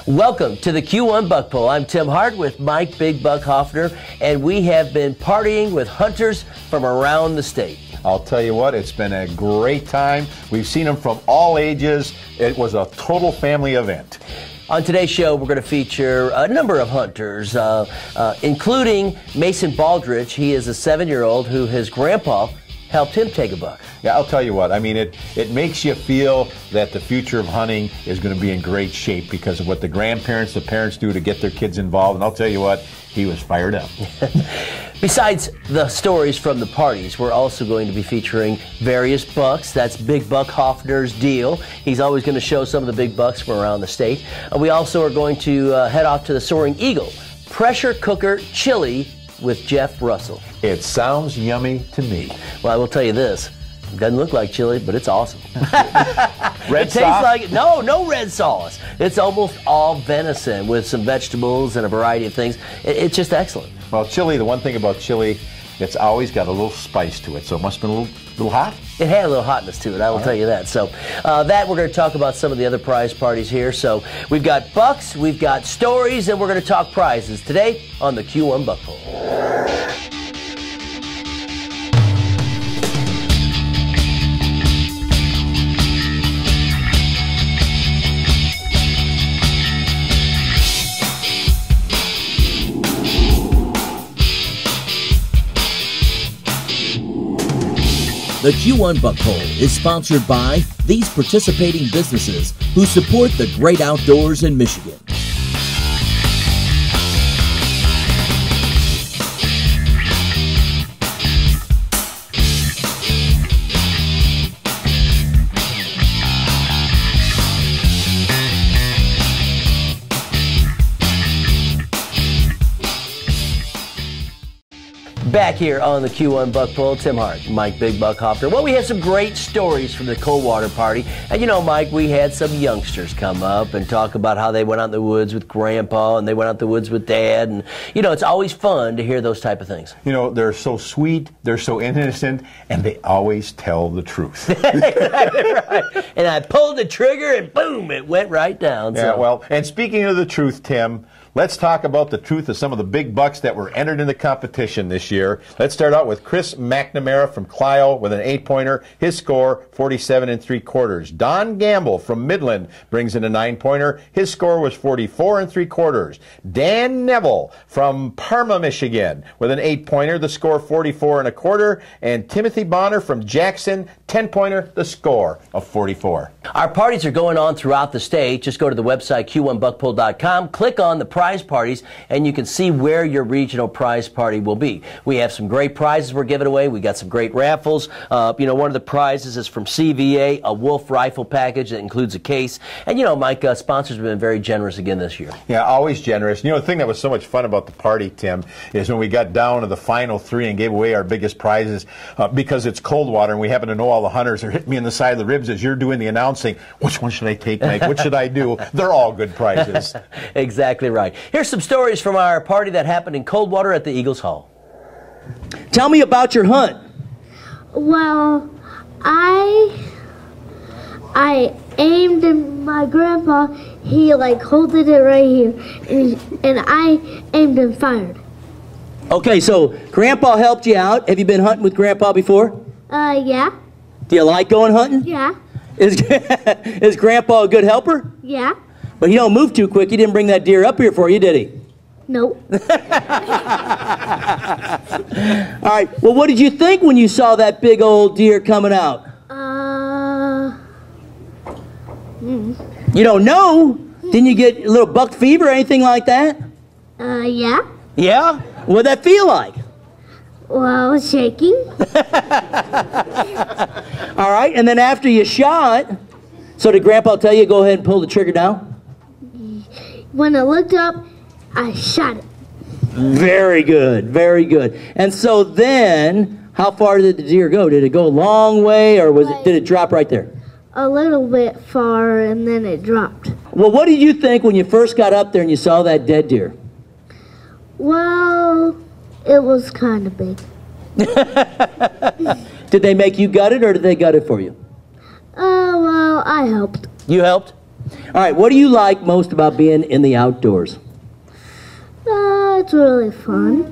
Welcome to the Q1 Buck Poll. I'm Tim Hart with Mike Big Buck Hoffner, and we have been partying with hunters from around the state. I'll tell you what, it's been a great time. We've seen them from all ages. It was a total family event. On today's show, we're going to feature a number of hunters, including Mason Baldrige. He is a 7-year-old who his grandpa helped him take a buck. Yeah, I'll tell you what, I mean, it makes you feel that the future of hunting is going to be in great shape because of what the grandparents, the parents do to get their kids involved. And I'll tell you what, he was fired up. Besides the stories from the parties, we're also going to be featuring various bucks. That's Big Buck Hoffner's deal. He's always going to show some of the big bucks from around the state. We also are going to head off to the Soaring Eagle pressure cooker chili with Jeff Russell. It sounds yummy to me. Well, I will tell you this. It doesn't look like chili, but it's awesome. Red it tastes sauce? like no red sauce. It's almost all venison with some vegetables and a variety of things. It's just excellent. Well, chili, the one thing about chili, it's always got a little spice to it, so it must have been a little hot. It had a little hotness to it, I will tell you that. So that we're going to talk about some of the other prize parties here. So we've got bucks, we've got stories, and we're going to talk prizes today on the Q1 Buck Poll. The Q1 Buck Poll is sponsored by these participating businesses who support the great outdoors in Michigan. Back here on the Q1 Buck Poll, Tim Hart, Mike Big Buck Hoffner. Well, we had some great stories from the Coldwater party. And you know, Mike, we had some youngsters come up and talk about how they went out in the woods with Grandpa and they went out in the woods with Dad. And, you know, it's always fun to hear those type of things. You know, they're so sweet, they're so innocent, and they always tell the truth. Exactly right. And I pulled the trigger and boom, it went right down. Yeah, well, and speaking of the truth, Tim, let's talk about the truth of some of the big bucks that were entered in the competition this year. Let's start out with Chris McNamara from Clio with an 8-pointer. His score, 47 3/4. Don Gamble from Midland brings in a 9-pointer. His score was 44 3/4. Dan Neville from Parma, Michigan with an 8-pointer. The score, 44 1/4. And Timothy Bonner from Jackson, 10-pointer. The score of 44. Our parties are going on throughout the state. Just go to the website q1buckpoll.com, click on the prize parties, and you can see where your regional prize party will be. We have some great prizes we're giving away. We got some great raffles. You know, one of the prizes is from CVA, a Wolf rifle package that includes a case. And you know, Mike, sponsors have been very generous again this year. Yeah, always generous. You know, the thing that was so much fun about the party, Tim, is when we got down to the final 3 and gave away our biggest prizes, because it's Coldwater and we happen to know all the hunters. They're hitting me in the side of the ribs as you're doing the announcing. Which one should I take, Mike? What should I do? They're all good prizes. Exactly right. Here's some stories from our party that happened in Coldwater at the Eagles Hall. Tell me about your hunt. Well, I aimed and my grandpa, he like holded it right here, and I aimed and fired. Okay, so Grandpa helped you out. Have you been hunting with Grandpa before? Yeah. Do you like going hunting? Yeah. Is Grandpa a good helper? Yeah. But he don't move too quick. He didn't bring that deer up here for you, did he? Nope. All right. Well, what did you think when you saw that big old deer coming out? You don't know? Didn't you get a little buck fever or anything like that? Yeah. Yeah? What'd that feel like? Well, I was shaking. All right. And then after you shot, so did Grandpa tell you go ahead and pull the trigger down? When I looked up, I shot it. Very good, very good. And so then, how far did the deer go? Did it go a long way, or did it drop right there? A little bit far, and then it dropped. Well, what did you think when you first got up there and you saw that dead deer? Well, it was kind of big. Did they make you gut it, or did they gut it for you? Well, I helped. You helped? All right, what do you like most about being in the outdoors? It's really fun.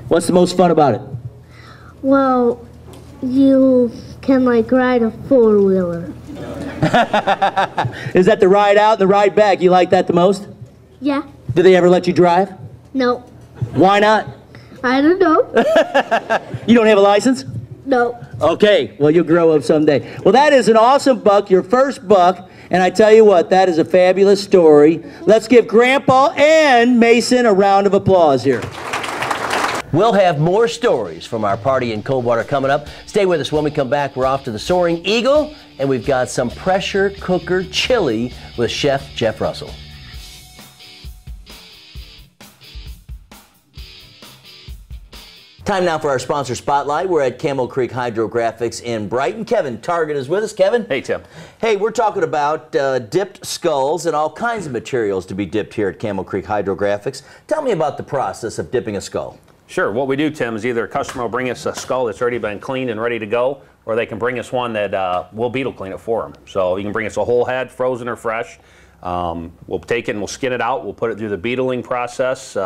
What's the most fun about it? Well, you can like ride a four-wheeler. Is that the ride out and the ride back? You like that the most? Yeah. Do they ever let you drive? No. Why not? I don't know. You don't have a license? No. Okay, well, you'll grow up someday. Well, that is an awesome buck, your first buck, and I tell you what, that is a fabulous story. Let's give Grandpa and Mason a round of applause here. We'll have more stories from our party in Coldwater coming up. Stay with us. When we come back, we're off to the Soaring Eagle, and we've got some pressure cooker chili with Chef Jeff Russell. Time now for our sponsor spotlight. We're at Camel Creek Hydrographics in Brighton. Kevin Target is with us. Kevin. Hey, Tim. Hey, we're talking about dipped skulls and all kinds of materials to be dipped here at Camel Creek Hydrographics. Tell me about the process of dipping a skull. Sure. What we do, Tim, is either a customer will bring us a skull that's already been cleaned and ready to go, or they can bring us one that we'll beetle clean it for them. So you can bring us a whole head, frozen or fresh. We'll take it and we'll skin it out. We'll put it through the beetling process.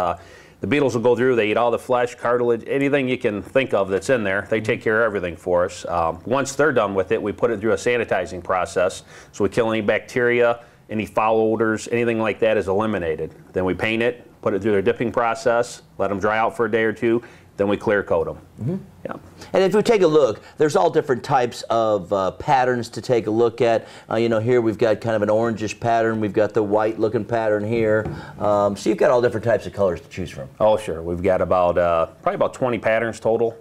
The beetles will go through, they eat all the flesh, cartilage, anything you can think of that's in there. They take care of everything for us. Once they're done with it, we put it through a sanitizing process. So we kill any bacteria, any foul odors, anything like that is eliminated. Then we paint it, put it through their dipping process, let them dry out for a day or two, then we clear coat them. Yeah. And if we take a look, there's all different types of patterns to take a look at. You know, here we've got kind of an orangish pattern. We've got the white looking pattern here. So you've got all different types of colors to choose from. Oh, sure. We've got about probably about 20 patterns total.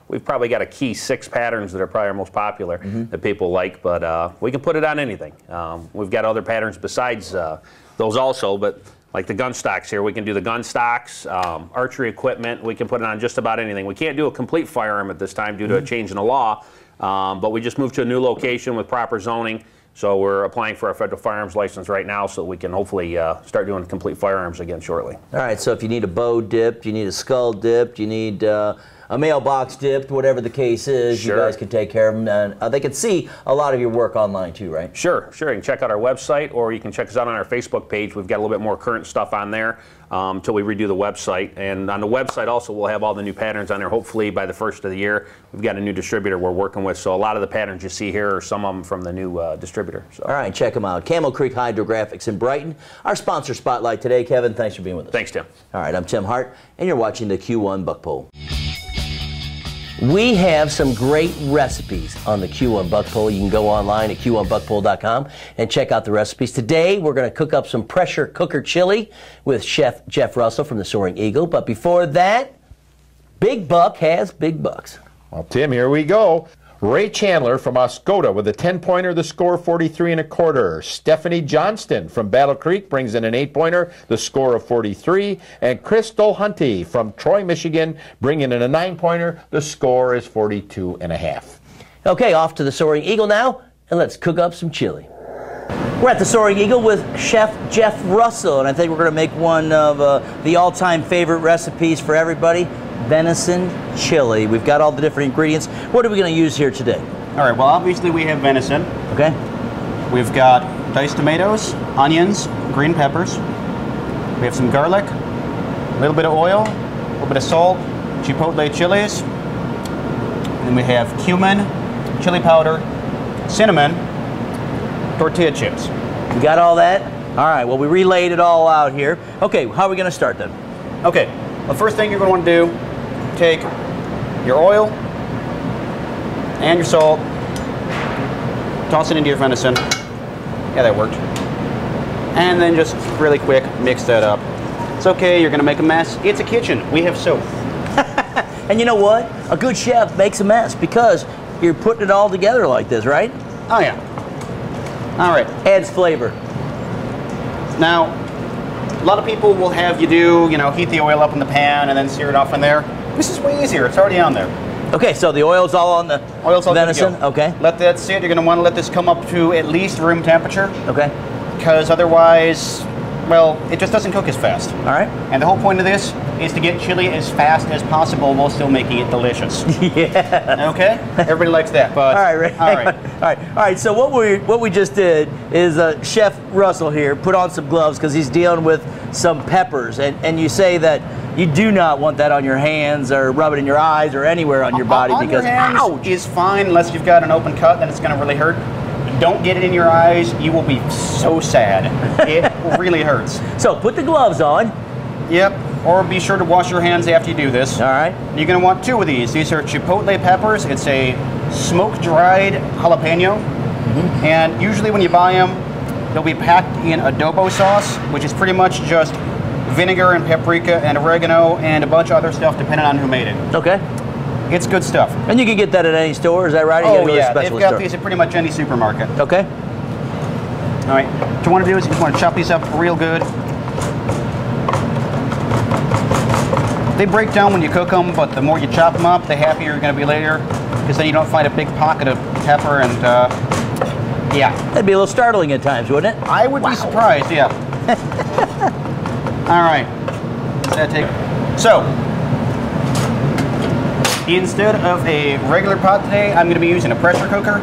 We've probably got a key 6 patterns that are probably our most popular that people like, but we can put it on anything. We've got other patterns besides those also, but like the gun stocks here, we can do the gun stocks, archery equipment, we can put it on just about anything. We can't do a complete firearm at this time due to a change in the law, but we just moved to a new location with proper zoning, so we're applying for our federal firearms license right now so we can hopefully start doing complete firearms again shortly. All right, so if you need a bow dipped, you need a skull dipped, you need a mailbox dipped, whatever the case is, Sure. you guys can take care of them. And they can see a lot of your work online too, right? Sure. You can check out our website, or you can check us out on our Facebook page. We've got a little bit more current stuff on there until we redo the website. And on the website also, we'll have all the new patterns on there, hopefully by the first of the year. We've got a new distributor we're working with, so a lot of the patterns you see here are some of them from the new distributor. So. All right, check them out. Camel Creek Hydrographics in Brighton. Our sponsor spotlight today. Kevin, thanks for being with us. Thanks, Tim. All right, I'm Tim Hart, and you're watching the Q1 Buck Poll. We have some great recipes on the Q1 Buck Poll. You can go online at q1buckpoll.com and check out the recipes. Today, we're going to cook up some pressure cooker chili with Chef Jeff Russell from the Soaring Eagle. But before that, Big Buck has big bucks. Well, Tim, here we go. Ray Chandler from Oscoda with a 10-pointer, the score 43 1/4. Stephanie Johnston from Battle Creek brings in an 8-pointer, the score of 43. And Crystal Hunty from Troy, Michigan, bringing in a 9-pointer, the score is 42 1/2. Okay, off to the Soaring Eagle now, and let's cook up some chili. We're at the Soaring Eagle with Chef Jeff Russell, and I think we're going to make one of the all-time favorite recipes for everybody, venison chili. We've got all the different ingredients. What are we going to use here today? All right, well, obviously we have venison. Okay. We've got diced tomatoes, onions, green peppers. We have some garlic, a little bit of oil, a little bit of salt, chipotle chilies. And we have cumin, chili powder, cinnamon, tortilla chips. You got all that? All right, well, we relayed it all out here. Okay, how are we going to start then? Okay, the first thing you're going to want to do, take your oil and your salt, toss it into your venison. Yeah, that worked. And then just really quick, mix that up. It's okay, you're going to make a mess. It's a kitchen. We have soap. And you know what? A good chef makes a mess because you're putting it all together like this, right? Oh, yeah. All right. Adds flavor. Now, a lot of people will have you do, heat the oil up in the pan and then sear it off in there. This is way easier. It's already on there. Okay, so the oil's all on the Oil's all good to venison? go. Okay. Let that sit. You're going to want to let this come up to at least room temperature. Okay. Because otherwise, well, it just doesn't cook as fast. All right. And the whole point of this is to get chili as fast as possible while still making it delicious. Yeah. Okay? Everybody likes that, but... All right, Ray. All right. All right. So what we just did is Chef Russell here put on some gloves because he's dealing with some peppers, and you say that you do not want that on your hands or rub it in your eyes or anywhere on your body on because your hands ouch! is fine unless you've got an open cut, then it's going to really hurt. Don't get it in your eyes. You will be so sad. It really hurts. So put the gloves on. Yep. Or be sure to wash your hands after you do this. All right. You're going to want 2 of these. These are chipotle peppers. It's a smoke-dried jalapeno. And usually when you buy them, they'll be packed in adobo sauce, which is pretty much just vinegar and paprika and oregano and a bunch of other stuff depending on who made it. Okay. It's good stuff. And you can get that at any store, is that right? Or you gotta Oh go to a yeah, they've specialist got store? these at pretty much any supermarket. Okay. All right, what you want to do is you just want to chop these up real good. They break down when you cook them, but the more you chop them up, the happier you're going to be later, because then you don't find a big pocket of pepper and, yeah. That'd be a little startling at times, wouldn't it? I would be surprised, yeah. All right, what's that take? So, instead of a regular pot today, I'm going to be using a pressure cooker.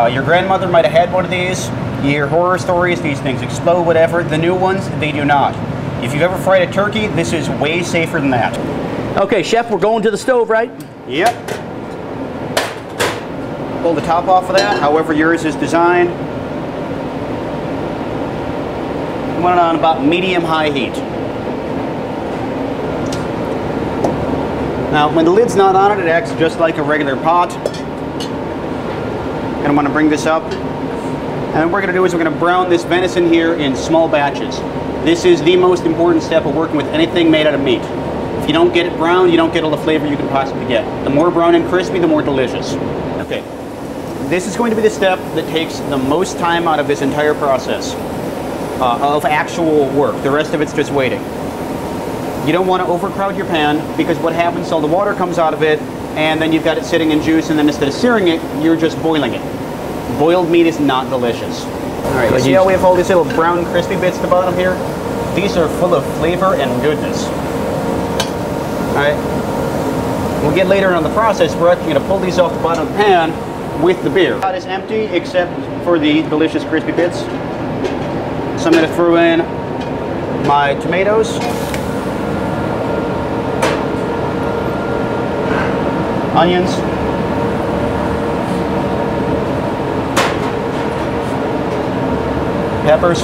Your grandmother might have had one of these. You hear horror stories, these things explode, whatever. The new ones, they do not. If you've ever fried a turkey, this is way safer than that. Okay, Chef, we're going to the stove, right? Yep. Pull the top off of that, however yours is designed. Want it on about medium-high heat. Now, when the lid's not on it, it acts just like a regular pot. Gonna want to bring this up. And what we're gonna do is we're gonna brown this venison here in small batches. This is the most important step of working with anything made out of meat. If you don't get it brown, you don't get all the flavor you can possibly get. The more brown and crispy, the more delicious. Okay, this is going to be the step that takes the most time out of this entire process of actual work. The rest of it's just waiting. You don't want to overcrowd your pan because what happens, all the water comes out of it and then you've got it sitting in juice, and then instead of searing it, you're just boiling it. Boiled meat is not delicious. All right, see how we have all these little brown crispy bits at the bottom here? These are full of flavor and goodness. All right, we'll get later on the process, we're actually going to pull these off the bottom of the pan with the beer. The pot is empty except for the delicious crispy bits. So I'm going to throw in my tomatoes, onions, peppers,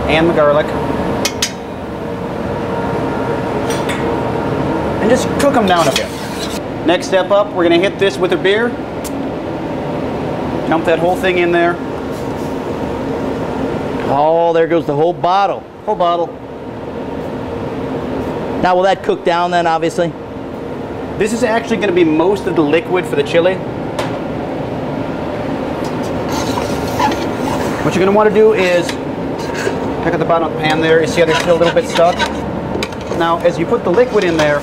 and the garlic, and just cook them down a bit. Next step up, we're going to hit this with a beer. Dump that whole thing in there. Oh, there goes the whole bottle. Whole bottle. Now, will that cook down then, obviously? This is actually going to be most of the liquid for the chili. What you're going to want to do is check at the bottom of the pan there. You see how they're still a little bit stuck? Now, as you put the liquid in there,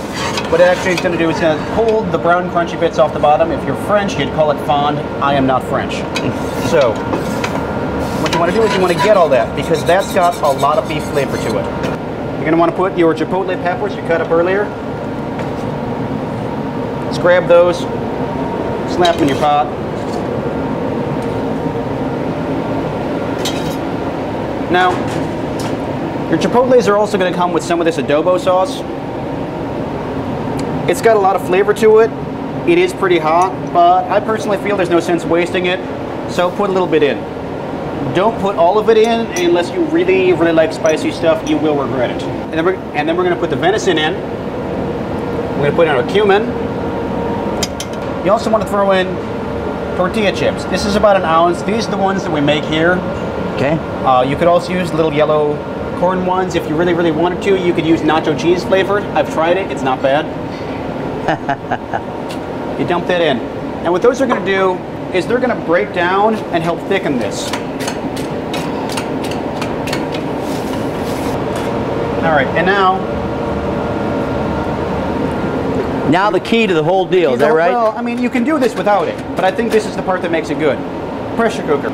what it actually is going to do is going to pull the brown crunchy bits off the bottom. If you're French, you'd call it fond. I am not French. So, what you want to do is you want to get all that, because that's got a lot of beef flavor to it. You're going to want to put your chipotle peppers you cut up earlier. Just grab those, slap them in your pot. Now, your chipotles are also going to come with some of this adobo sauce. It's got a lot of flavor to it. It is pretty hot, but I personally feel there's no sense wasting it, so put a little bit in. Don't put all of it in unless you really, really like spicy stuff. You will regret it. And then we're going to put the venison in. We're going to put in our cumin. You also want to throw in tortilla chips. This is about an ounce. These are the ones that we make here. Okay. You could also use little yellow corn ones. If you really, really wanted to, you could use nacho cheese flavored. I've tried it. It's not bad. You dump that in. And what those are going to do is they're going to break down and help thicken this. All right, and now the key to the whole deal, is that right? Well, I mean, you can do this without it, but I think this is the part that makes it good. Pressure cooker.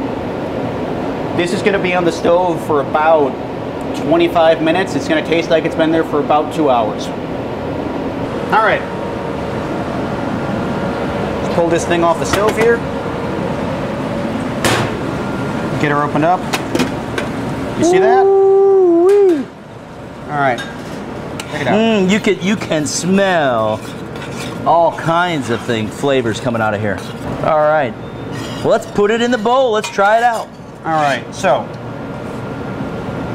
This is going to be on the stove for about 25 minutes. It's going to taste like it's been there for about 2 hours. All right. Let's pull this thing off the stove here. Get her opened up. You see that? All right. Check it out. You can smell all kinds of flavors coming out of here. All right. Well, let's put it in the bowl. Let's try it out. All right. So,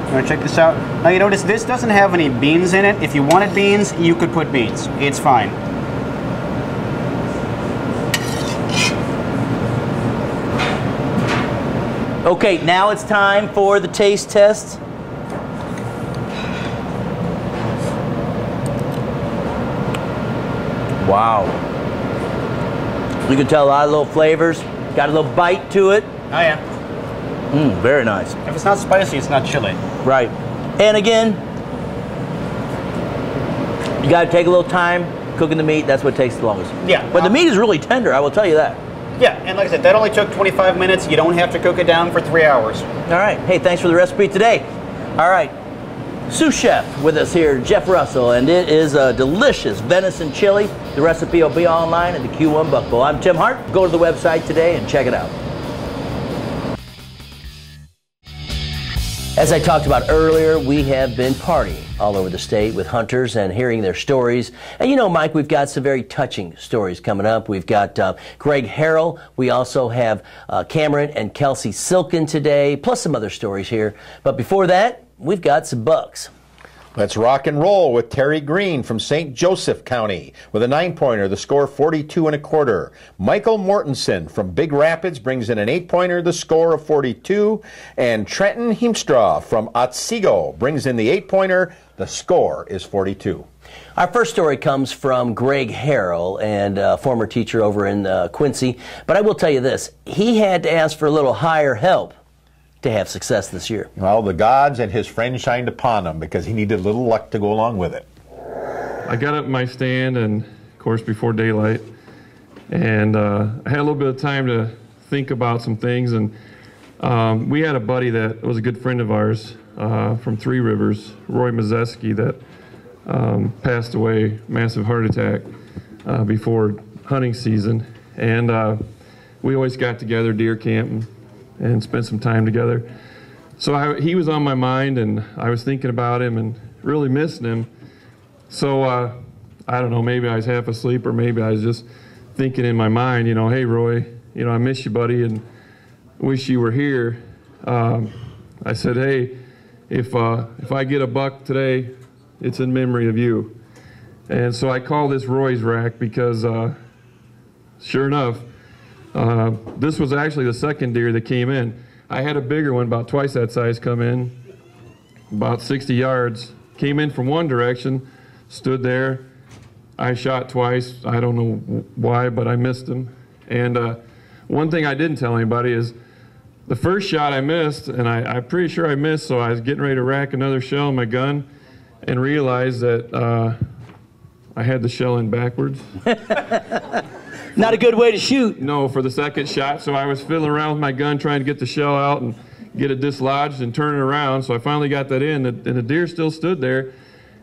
you want to check this out? Now you notice this doesn't have any beans in it. If you wanted beans, you could put beans. It's fine. Okay, now it's time for the taste test. Wow. You can tell a lot of little flavors. Got a little bite to it. Oh yeah. Very nice. If it's not spicy, it's not chili. Right. And again, you got to take a little time cooking the meat. That's what takes the longest. Yeah. But the meat is really tender, I will tell you that. Yeah, and like I said, that only took 25 minutes. You don't have to cook it down for 3 hours. All right. Hey, thanks for the recipe today. All right. Sous chef with us here, Jeff Russell, and it is a delicious venison chili. The recipe will be online at the Q1 Buck Bowl. I'm Tim Hart. Go to the website today and check it out. As I talked about earlier, we have been partying all over the state with hunters and hearing their stories. And you know, Mike, we've got some very touching stories coming up. We've got Greg Harrell. We also have Cameron and Kelsey Silken today, plus some other stories here. But before that, we've got some bucks. Let's rock and roll with Terry Green from St. Joseph County with a 9-pointer, the score 42 1/4. Michael Mortensen from Big Rapids brings in an 8-pointer, the score of 42. And Trenton Heemstra from Otsego brings in the 8-pointer, the score is 42. Our first story comes from Greg Harrell, and a former teacher over in Quincy. But I will tell you this, he had to ask for a little higher help to have success this year. Well, the gods and his friends shined upon him because he needed a little luck to go along with it. I got up in my stand, and of course before daylight, and I had a little bit of time to think about some things. And we had a buddy that was a good friend of ours from Three Rivers, Roy Mazeski, that passed away, massive heart attack before hunting season. And we always got together, deer camp, and spent some time together. So he was on my mind, and I was thinking about him and really missing him. So I don't know, maybe I was half asleep, or maybe I was just thinking in my mind, you know, hey Roy, you know, I miss you, buddy, and wish you were here. I said, hey, if I get a buck today, it's in memory of you. And so I call this Roy's rack because sure enough, this was actually the second deer that came in. I had a bigger one, about twice that size, come in, about 60 yards. Came in from one direction, stood there. I shot twice. I don't know why, but I missed him. And one thing I didn't tell anybody is the first shot I missed, and I'm pretty sure I missed, so I was getting ready to rack another shell in my gun and realized that I had the shell in backwards. Not a good way to shoot. No, for the second shot. So I was fiddling around with my gun trying to get the shell out and get it dislodged and turn it around. So I finally got that in, and the deer still stood there.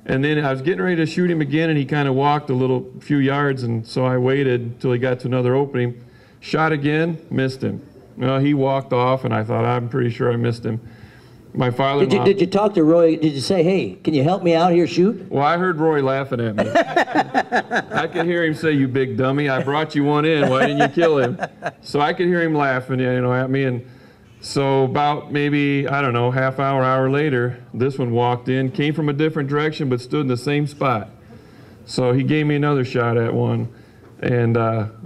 And then I was getting ready to shoot him again, and he kind of walked a few yards, and so I waited until he got to another opening. Shot again, missed him. Well, he walked off, and I thought, I'm pretty sure I missed him. My father-in-law. Did you talk to Roy? Did you say, hey, can you help me out here shoot? Well, I heard Roy laughing at me. I could hear him say, you big dummy, I brought you one in, why didn't you kill him? So I could hear him laughing, you know, at me. And so about maybe, I don't know, half hour later, this one walked in, came from a different direction, but stood in the same spot. So he gave me another shot at one. And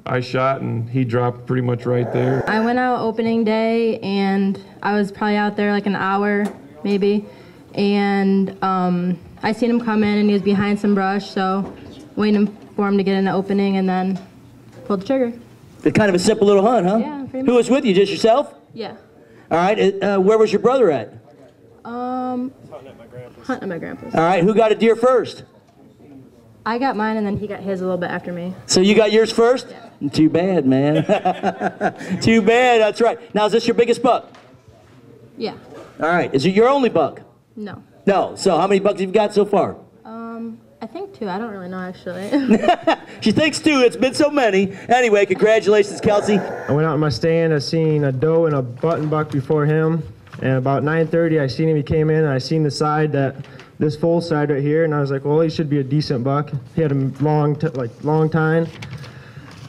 I shot, and he dropped pretty much right there. I went out opening day, and I was probably out there like an hour, maybe. And I seen him come in, and he was behind some brush, so waiting for him to get in the opening, and then pulled the trigger. It's kind of a simple little hunt, huh? Yeah, pretty much. Who was with you, just yourself? Yeah. All right, where was your brother at? Hunting at my grandpa's. All right, who got a deer first? I got mine, and then he got his a little bit after me. So you got yours first? Yeah. Too bad, man. Too bad, that's right. Now, is this your biggest buck? Yeah. All right. Is it your only buck? No. No. So how many bucks have you got so far? I think 2. I don't really know, actually. She thinks 2. It's been so many. Anyway, congratulations, Kelsey. I went out in my stand. I seen a doe and a button buck before him. And about 9:30, I seen him. He came in, and I seen the side this full side right here, and I was like, well, he should be a decent buck. He had a long time.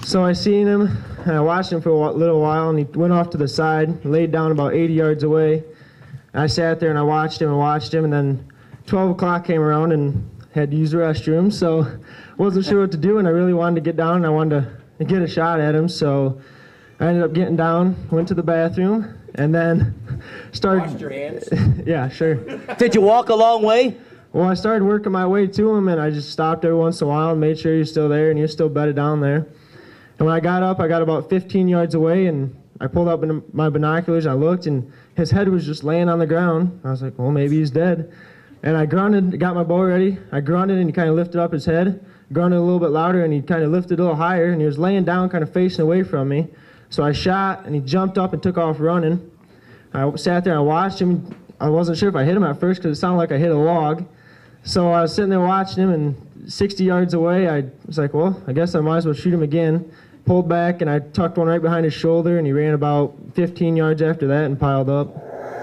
So I seen him, and I watched him for a little while, and he went off to the side, laid down about 80 yards away. And I sat there and I watched him, and then 12 o'clock came around and had to use the restroom, so wasn't sure what to do, and I really wanted to get down, and I wanted to get a shot at him, so I ended up getting down, went to the bathroom, and then started... Washed your hands? Yeah, sure. Did you walk a long way? Well, I started working my way to him, and I just stopped every once in a while and made sure he was still there, and he was still bedded down there. And when I got up, I got about 15 yards away, and I pulled up my binoculars, and I looked, and his head was just laying on the ground. I was like, well, maybe he's dead. And I grunted, got my bow ready. I grunted, and he kind of lifted up his head, grunted a little bit louder, and he kind of lifted a little higher, and he was laying down, kind of facing away from me. So I shot, and he jumped up and took off running. I sat there and I watched him. I wasn't sure if I hit him at first because it sounded like I hit a log. So I was sitting there watching him, and 60 yards away, I was like, well, I guess I might as well shoot him again. Pulled back, and I tucked one right behind his shoulder, and he ran about 15 yards after that and piled up.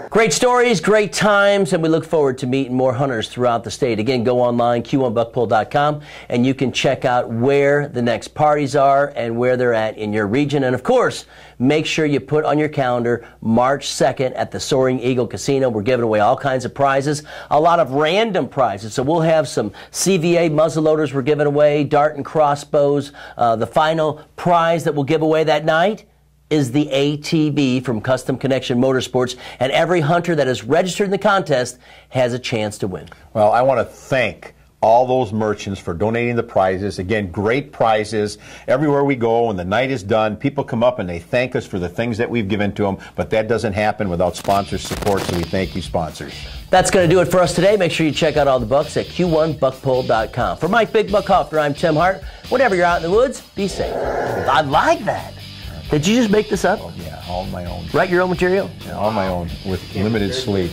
Great stories, great times, and we look forward to meeting more hunters throughout the state. Again, go online, q1buckpull.com, and you can check out where the next parties are and where they're at in your region. And of course, make sure you put on your calendar March 2nd at the Soaring Eagle Casino. We're giving away all kinds of prizes, a lot of random prizes. So we'll have some CVA muzzleloaders we're giving away, dart and crossbows. The final prize that we'll give away that night is the ATV from Custom Connection Motorsports, and every hunter that is registered in the contest has a chance to win. Well, I want to thank all those merchants for donating the prizes. Again, great prizes. Everywhere we go, when the night is done, people come up and they thank us for the things that we've given to them, but that doesn't happen without sponsor support, so we thank you, sponsors. That's going to do it for us today. Make sure you check out all the bucks at q1buckpull.com. For Mike Big Buck Hoffner, I'm Tim Hart. Whenever you're out in the woods, be safe. I like that. Did you just make this up? Oh, yeah, all my own. Write your own material? Yeah, all my own, with limited sleep.